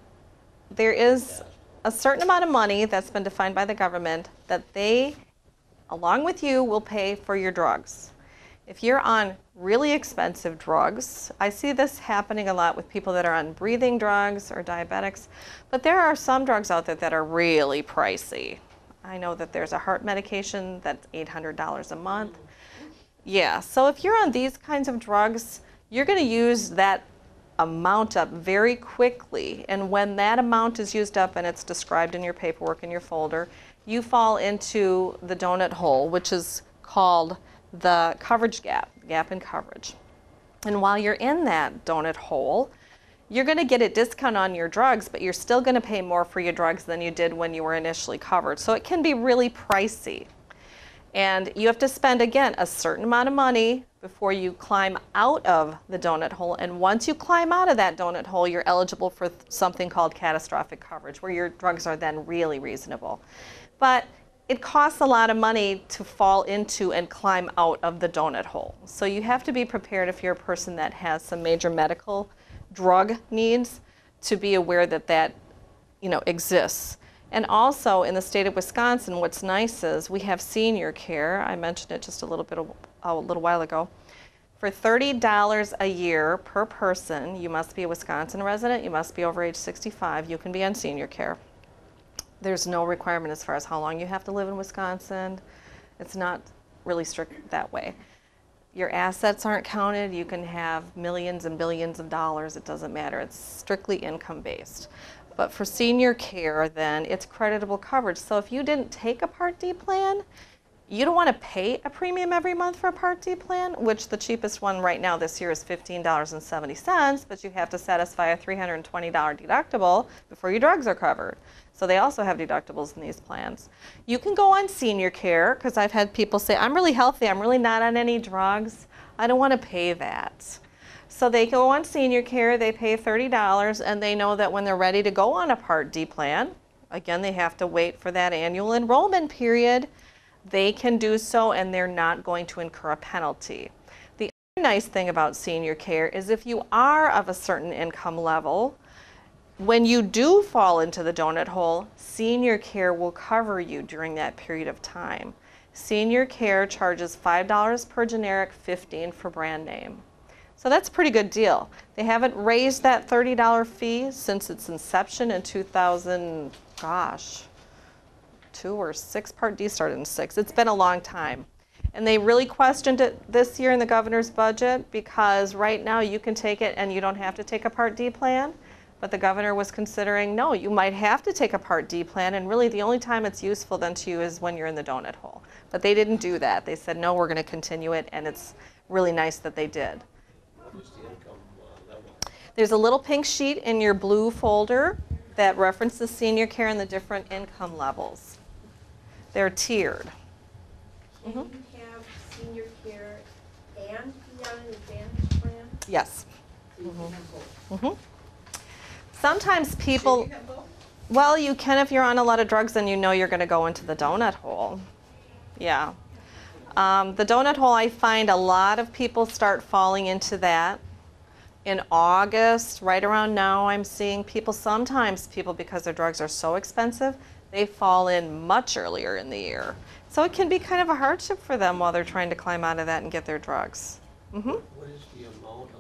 Speaker 3: there is a certain amount of money that's been defined by the government that they, along with you, will pay for your drugs. If you're on really expensive drugs, I see this happening a lot with people that are on breathing drugs or diabetics, but there are some drugs out there that are really pricey. I know that there's a heart medication that's $800 a month. Yeah, so if you're on these kinds of drugs, you're going to use that amount up very quickly, and when that amount is used up and it's described in your paperwork in your folder, you fall into the donut hole, which is called the coverage gap in coverage. And while you're in that donut hole, you're going to get a discount on your drugs, but you're still going to pay more for your drugs than you did when you were initially covered. So it can be really pricey. And you have to spend, again, a certain amount of money before you climb out of the donut hole. And once you climb out of that donut hole, you're eligible for something called catastrophic coverage, where your drugs are then really reasonable. But it costs a lot of money to fall into and climb out of the donut hole. So you have to be prepared, if you're a person that has some major medical drug needs, to be aware that that, exists. And also in the state of Wisconsin, what's nice is we have senior care. I mentioned it just a little while ago. For $30 a year per person, you must be a Wisconsin resident, you must be over age 65, you can be on senior care. There's no requirement as far as how long you have to live in Wisconsin. It's not really strict that way. Your assets aren't counted. You can have millions and billions of dollars. It doesn't matter. It's strictly income-based. But for senior care, then, it's creditable coverage. So if you didn't take a Part D plan, you don't want to pay a premium every month for a Part D plan, which the cheapest one right now this year is $15.70, but you have to satisfy a $320 deductible before your drugs are covered. So they also have deductibles in these plans. You can go on senior care, because I've had people say, I'm really healthy, I'm really not on any drugs, I don't want to pay that. So they go on senior care, they pay $30, and they know that when they're ready to go on a Part D plan, again, they have to wait for that annual enrollment period, they can do so and they're not going to incur a penalty. The other nice thing about senior care is if you are of a certain income level, when you do fall into the donut hole, senior care will cover you during that period of time. Senior care charges $5 per generic, $15 for brand name. So that's a pretty good deal. They haven't raised that $30 fee since its inception in 2000, gosh, 2 or 6. Part D started in 6. It's been a long time. And they really questioned it this year in the governor's budget, because right now you can take it and you don't have to take a Part D plan. But the governor was considering, no, you might have to take a Part D plan, and really the only time it's useful then to you is when you're in the donut hole. But they didn't do that. They said, no, we're going to continue it, and it's really nice that they did.
Speaker 6: What is the income level?
Speaker 3: There's a little pink sheet in your blue folder that references senior care and the different income levels. They're tiered.
Speaker 7: Can you have senior care and be on an Advantage plan?
Speaker 3: Yes.
Speaker 7: So you can have both.
Speaker 3: Sometimes people, well, you can if you're on a lot of drugs and you know you're going to go into the donut hole. Yeah. The donut hole, I find a lot of people start falling into that in August. Right around now, I'm seeing people, sometimes people, because their drugs are so expensive, they fall in much earlier in the year. So it can be kind of a hardship for them while they're trying to climb out of that and get their drugs.
Speaker 6: What is the amount of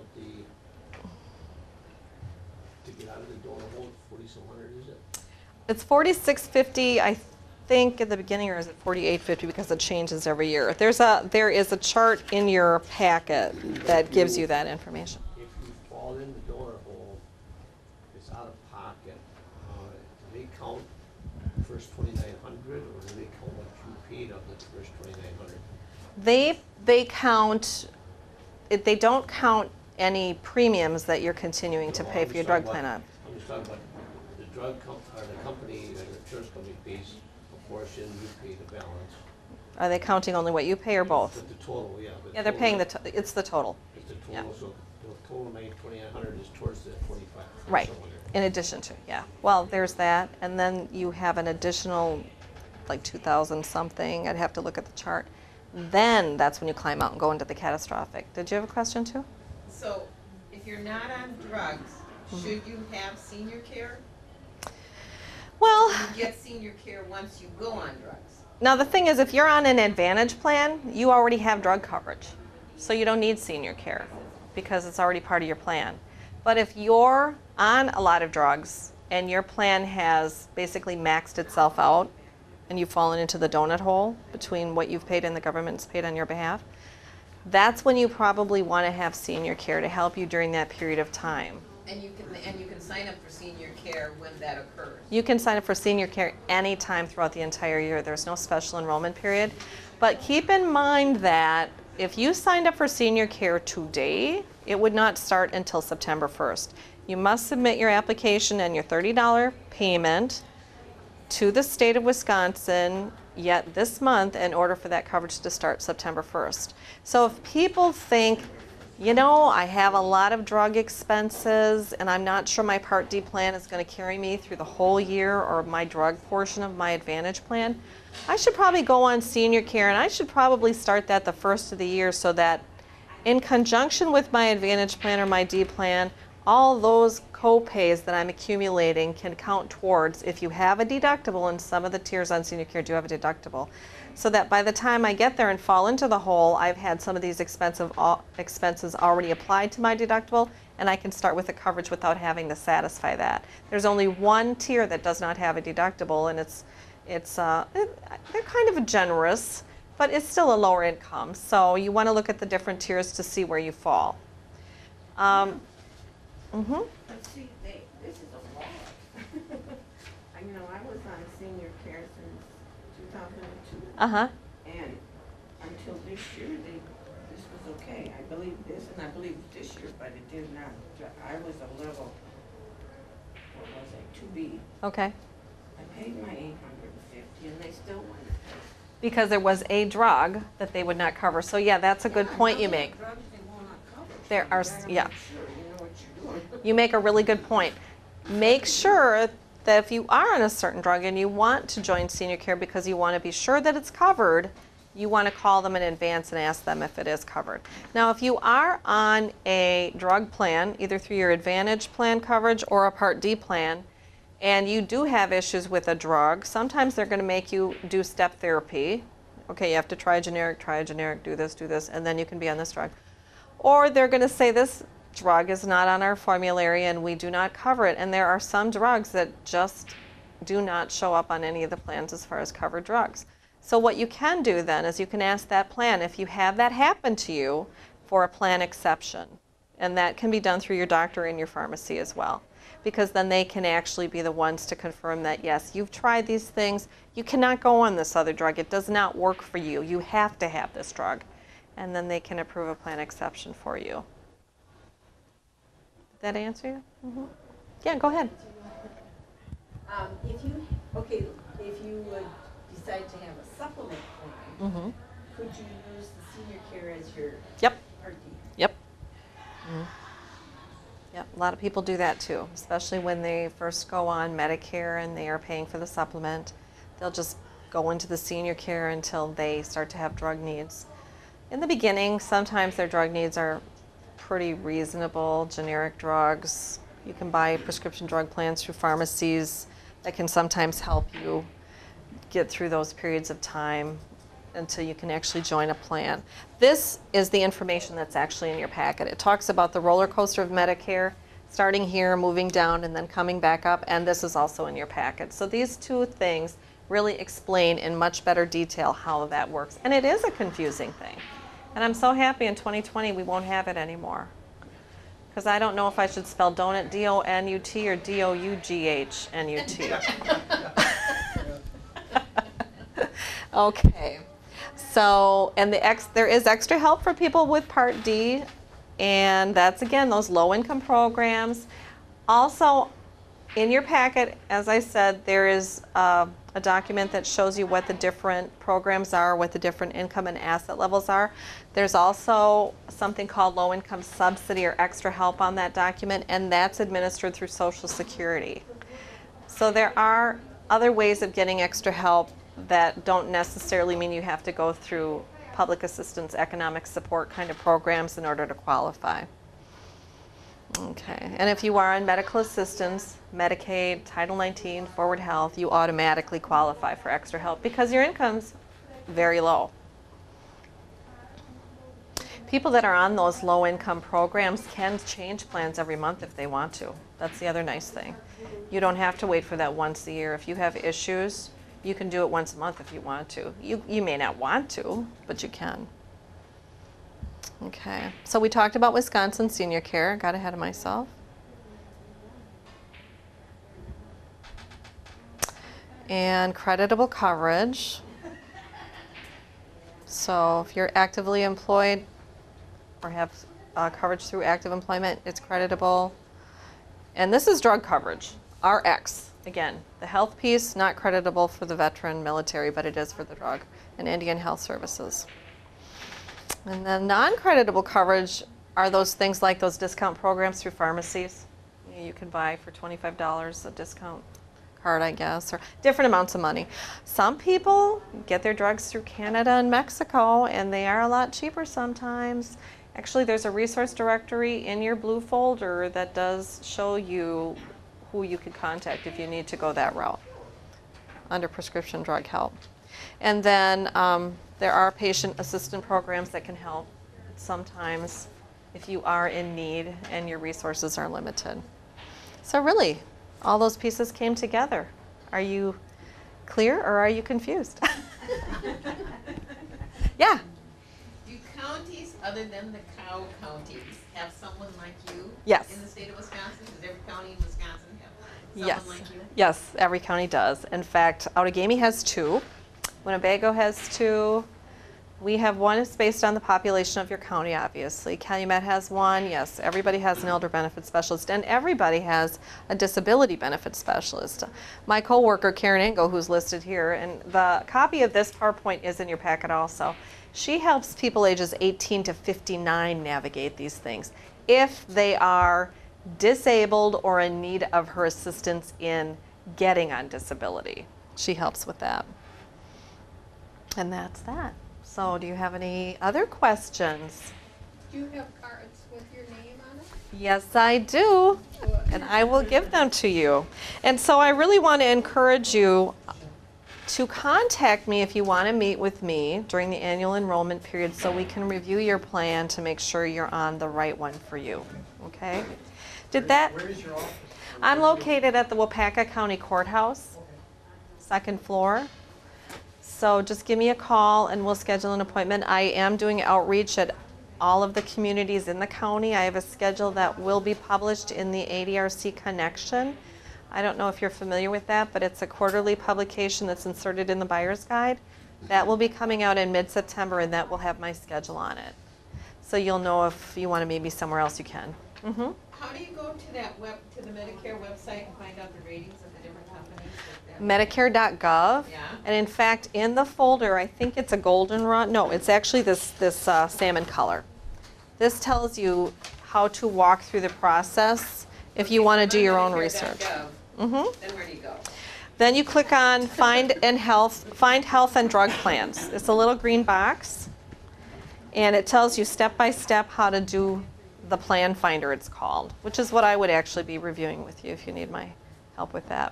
Speaker 6: to get out of the donut hole? 4,700, is it?
Speaker 3: It's $46.50, I think, at the beginning, or is it $48.50, because it changes every year. There is a chart in your packet that gives you that information.
Speaker 6: If you fall in the donut hole, it's out of pocket. To make first 2,900, or do they count what you paid of the first 2,900?
Speaker 3: They count, they don't count any premiums that you're continuing to pay for your drug plan on.
Speaker 6: I'm just talking about the the company, the insurance company pays a portion, you pay the balance.
Speaker 3: Are they counting only what you pay or both?
Speaker 6: The total, yeah.
Speaker 3: Yeah, they're paying it's the total.
Speaker 6: It's the total,
Speaker 3: Yeah.
Speaker 6: so the total 2,900 is towards the 45.
Speaker 3: Right, in addition to, yeah. Well, there's that, and then you have an additional, like 2,000 something, I'd have to look at the chart. Then that's when you climb out and go into the catastrophic. Did you have a question too?
Speaker 4: So, if you're not on drugs, should you have senior care?
Speaker 3: Well,
Speaker 4: You get senior care once you go on drugs.
Speaker 3: now the thing is, if you're on an Advantage plan, you already have drug coverage. So you don't need senior care because it's already part of your plan. But if you're on a lot of drugs and your plan has basically maxed itself out and you've fallen into the donut hole between what you've paid and the government's paid on your behalf, that's when you probably want to have senior care to help you during that period of time.
Speaker 4: And you can sign up for senior care when that occurs.
Speaker 3: You can sign up for senior care anytime throughout the entire year. There's no special enrollment period. But keep in mind that if you signed up for senior care today, it would not start until September 1st. You must submit your application and your $30 payment to the state of Wisconsin yet this month in order for that coverage to start September 1st. So if people think, you know, I have a lot of drug expenses and I'm not sure my Part D plan is going to carry me through the whole year, or my drug portion of my Advantage plan, I should probably go on senior care, and I should probably start that the first of the year so that in conjunction with my Advantage plan or my D plan, all those co-pays that I'm accumulating can count towards, if you have a deductible, and some of the tiers on senior care do have a deductible, so that by the time I get there and fall into the hole, I've had some of these expenses already applied to my deductible, and I can start with the coverage without having to satisfy that. There's only one tier that does not have a deductible, and they're kind of generous, but it's still a lower income. So you want to look at the different tiers to see where you fall.
Speaker 7: Let's see, this is a lot. You know, I was on senior care since 2002. And until this year, this was okay. I believe this, and I believe this year, but it did not. I was a level, what was I, 2B.
Speaker 3: Okay.
Speaker 7: I paid my $850, and they still wanted to pay.
Speaker 3: Because there was a drug that they would not cover. So yeah, that's a good point you make.
Speaker 7: Drugs they will not cover.
Speaker 3: There are, yeah.
Speaker 7: Sure, you know what you're doing.
Speaker 3: You make a really good point. Make sure that if you are on a certain drug and you want to join senior care because you want to be sure that it's covered, you want to call them in advance and ask them if it is covered. Now, if you are on a drug plan, either through your Advantage plan coverage or a Part D plan, and you do have issues with a drug, sometimes they're going to make you do step therapy. Okay, you have to try a generic, do this, and then you can be on this drug. Or they're going to say this drug is not on our formulary and we do not cover it. And there are some drugs that just do not show up on any of the plans as far as covered drugs. So what you can do then is you can ask that plan if you have that happen to you for a plan exception. And that can be done through your doctor and your pharmacy as well, because then they can actually be the ones to confirm that, yes, you've tried these things, you cannot go on this other drug, it does not work for you, you have to have this drug. And then they can approve a plan exception for you. Did that answer you? Yeah, go ahead.
Speaker 7: If you would decide to have a supplement plan, could you use the senior care as your Part D?
Speaker 3: Yep. Yep, a lot of people do that too, especially when they first go on Medicare and they are paying for the supplement. They'll just go into the senior care until they start to have drug needs. In the beginning, sometimes their drug needs are pretty reasonable, generic drugs. You can buy prescription drug plans through pharmacies that can sometimes help you get through those periods of time until you can actually join a plan. This is the information that's actually in your packet. It talks about the roller coaster of Medicare, starting here, moving down, and then coming back up, and this is also in your packet. So these two things really explain in much better detail how that works. And it is a confusing thing. And I'm so happy in 2020 we won't have it anymore. Because I don't know if I should spell donut D-O-N-U-T or D-O-U-G-H-N-U-T. Okay. So, and there is extra help for people with Part D, and that's again those low-income programs. Also, in your packet, as I said, there is a document that shows you what the different programs are, what the different income and asset levels are. There's also something called low-income subsidy or extra help on that document, and that's administered through Social Security. So there are other ways of getting extra help that don't necessarily mean you have to go through public assistance, economic support kind of programs in order to qualify. Okay, and if you are on medical assistance, Medicaid, Title 19, Forward Health, you automatically qualify for extra help because your income's very low. People that are on those low-income programs can change plans every month if they want to. That's the other nice thing. You don't have to wait for that once a year. If you have issues, you can do it once a month if you want to. You may not want to, but you can. Okay, so we talked about Wisconsin Senior Care. Got ahead of myself. And creditable coverage. So if you're actively employed or have coverage through active employment, it's creditable. And this is drug coverage, RX. Again, the health piece, not creditable for the veteran military, but it is for the drug and Indian Health Services. And then non-creditable coverage are those things like those discount programs through pharmacies. You can buy for $25 a discount card, I guess, or different amounts of money. Some people get their drugs through Canada and Mexico, and they are a lot cheaper sometimes. Actually, there's a resource directory in your blue folder that does show you who you could contact if you need to go that route under prescription drug help. And then there are patient assistant programs that can help sometimes if you are in need and your resources are limited. So really, all those pieces came together. Are you clear or are you confused? Yeah?
Speaker 4: Do counties other than the cow counties have someone like you?
Speaker 3: Yes.
Speaker 4: In the state of Wisconsin? Does every county in Wisconsin have
Speaker 3: Yes.
Speaker 4: someone like you?
Speaker 3: Yes, every county does. In fact, Outagamie has 2. Winnebago has 2. We have 1 is based on the population of your county, obviously. Calumet has 1. Yes, everybody has an elder benefit specialist, and everybody has a disability benefit specialist. My coworker, Karen Engel, who's listed here, and the copy of this PowerPoint is in your packet also. She helps people ages 18 to 59 navigate these things if they are disabled or in need of her assistance in getting on disability. She helps with that. And that's that. So do you have any other questions?
Speaker 8: Do you have cards with your name on it?
Speaker 3: Yes, I do. And I will give them to you. And so I really want to encourage you to contact me if you want to meet with me during the annual enrollment period so we can review your plan to make sure you're on the right one for you. Okay? Where is your office? I'm located at the Wapaka County Courthouse, 2nd floor. So just give me a call and we'll schedule an appointment. I am doing outreach at all of the communities in the county. I have a schedule that will be published in the ADRC Connection. I don't know if you're familiar with that, but it's a quarterly publication that's inserted in the buyer's guide. That will be coming out in mid-September, and that will have my schedule on it. So you'll know if you want to meet me somewhere else, you can. Mm-hmm.
Speaker 4: How do you go to the Medicare website and find out the ratings of the different companies?
Speaker 3: Medicare.gov.
Speaker 4: Yeah.
Speaker 3: And in fact, in the folder, I think it's a goldenrod. No, it's actually this salmon color. This tells you how to walk through the process if you want to do your own research.
Speaker 4: Then where do you go?
Speaker 3: Then you click on Find Health and Drug Plans. It's a little green box, and it tells you step by step how to do the plan finder, it's called, which is what I would actually be reviewing with you if you need my help with that.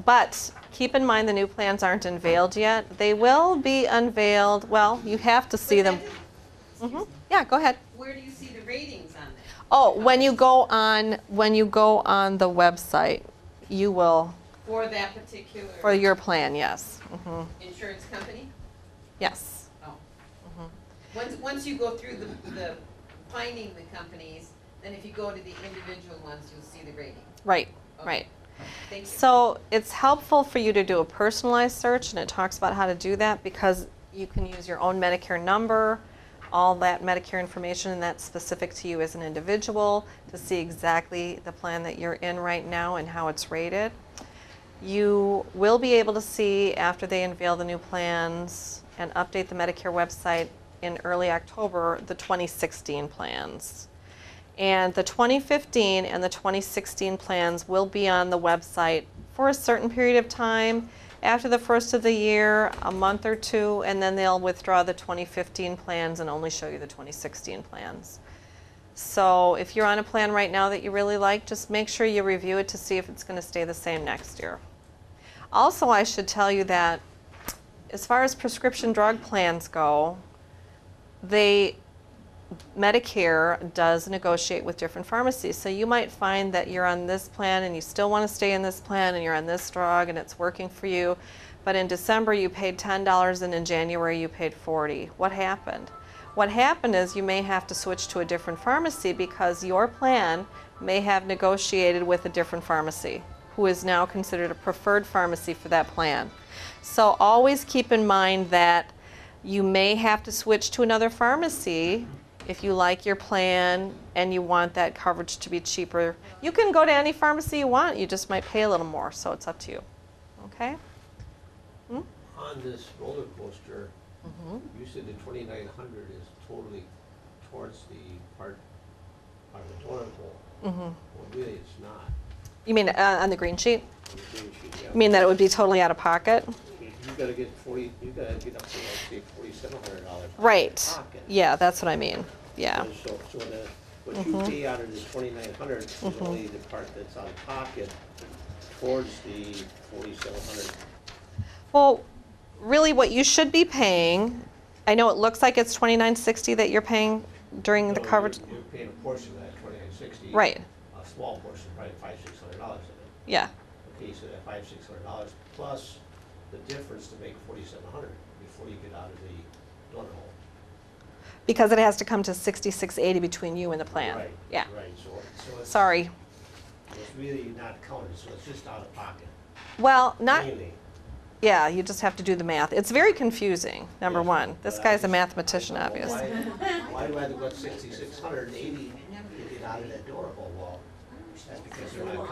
Speaker 3: But keep in mind the new plans aren't unveiled yet. They will be unveiled. Well, you have to see them. Yeah, go ahead.
Speaker 4: Where do you see the ratings on that?
Speaker 3: Oh, when you go on the website, you will.
Speaker 4: For that particular.
Speaker 3: For your plan, yes.
Speaker 4: Insurance company?
Speaker 3: Yes.
Speaker 4: Oh. Once you go through the finding the companies, then if you go to the individual ones, you'll see the rating.
Speaker 3: Right.
Speaker 4: Okay.
Speaker 3: Right.
Speaker 4: Thank you.
Speaker 3: So it's helpful for you to do a personalized search, and it talks about how to do that because you can use your own Medicare number, all that Medicare information, and that's specific to you as an individual to see exactly the plan that you're in right now and how it's rated. You will be able to see after they unveil the new plans and update the Medicare website in early October the 2016 plans. And the 2015 and the 2016 plans will be on the website for a certain period of time after the first of the year, a month or two, and then they'll withdraw the 2015 plans and only show you the 2016 plans. So if you're on a plan right now that you really like, just make sure you review it to see if it's going to stay the same next year. Also, I should tell you that as far as prescription drug plans go, Medicare does negotiate with different pharmacies. So you might find that you're on this plan and you still want to stay in this plan and you're on this drug and it's working for you, but in December you paid $10 and in January you paid $40. What happened? What happened is you may have to switch to a different pharmacy because your plan may have negotiated with a different pharmacy who is now considered a preferred pharmacy for that plan. So always keep in mind that you may have to switch to another pharmacy if you like your plan and you want that coverage to be cheaper. You can go to any pharmacy you want, you just might pay a little more, so it's up to you. Okay?
Speaker 6: On this roller coaster, you said the 2,900 is totally towards the part of the toilet bowl. Well, really, it's not.
Speaker 3: You mean on the green sheet?
Speaker 6: On the green sheet, yeah.
Speaker 3: You mean that it would be totally out of pocket?
Speaker 6: You gotta get you gotta get up to, like, say, $4,700
Speaker 3: Right.
Speaker 6: pocket.
Speaker 3: Yeah, that's what I mean. Yeah.
Speaker 6: So what you pay out of the 2,900 is only the part that's out of pocket towards the 4,700.
Speaker 3: Well, really what you should be paying, I know it looks like it's $2,960 that you're paying during the coverage.
Speaker 6: You're paying a portion of that $2,960.
Speaker 3: Right.
Speaker 6: A small portion, probably $500-600 of it.
Speaker 3: Yeah.
Speaker 7: Okay, so that $500-600 plus the difference to make $4,700 before you get out of the donut hole.
Speaker 3: Because it has to come to $6,680 between you and the plan.
Speaker 7: Right.
Speaker 3: Yeah.
Speaker 7: Right, so it's.
Speaker 3: Sorry.
Speaker 7: It's really not counted, so it's just out of pocket.
Speaker 3: Well, not.
Speaker 7: Mainly.
Speaker 3: Yeah, you just have to do the math. It's very confusing, number
Speaker 7: Yes,
Speaker 3: one. This
Speaker 7: but
Speaker 3: guy's a
Speaker 7: I
Speaker 3: mathematician,
Speaker 7: don't know
Speaker 3: obviously.
Speaker 7: Why do I have to go $6,680 to get out of that donut hole? Well, that's because they're not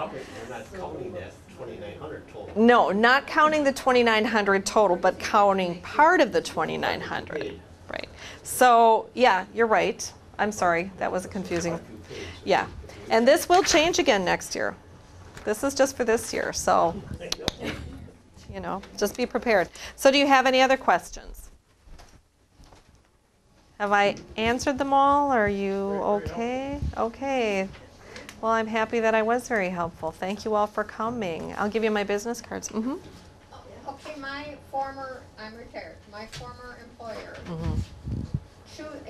Speaker 7: counting that $2,900 total.
Speaker 3: No, not counting the $2,900 total, but counting part of the $2,900. Right. So, yeah, you're right. I'm sorry. That was confusing. Yeah. And this will change again next year. This is just for this year, so, you know, just be prepared. So do you have any other questions? Have I answered them all? Are you okay? Okay. Well, I'm happy that I was very helpful. Thank you all for coming. I'll give you my business cards. Mm-hmm.
Speaker 8: Okay, I'm retired, my former employer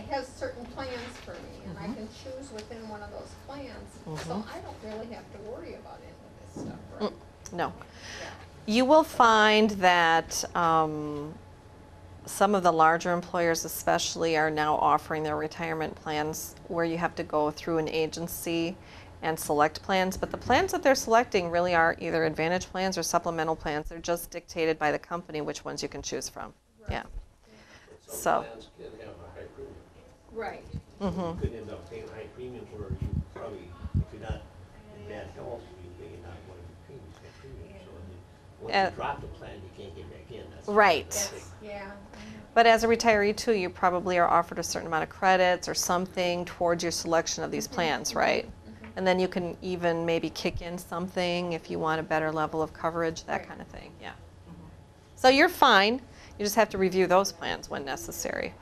Speaker 8: has certain plans for me, and I can choose within one of those plans, so I don't really have to worry about any of this stuff, right?
Speaker 3: No. You will find that some of the larger employers especially are now offering their retirement plans where you have to go through an agency and select plans, but the plans that they're selecting really are either Advantage plans or supplemental plans. They're just dictated by the company which ones you can choose from. Right. Yeah.
Speaker 6: Some plans can have a high premium.
Speaker 8: Right.
Speaker 6: You could end up paying high premiums where you probably, if you're not in bad health, you may not want to be paying premiums. So once you drop the plan, you can't get back in. That's
Speaker 3: right.
Speaker 8: Yeah.
Speaker 3: But as a retiree too, you probably are offered a certain amount of credits or something towards your selection of these plans, right? And then you can even maybe kick in something if you want a better level of coverage, that kind of thing, yeah. So you're fine. You just have to review those plans when necessary.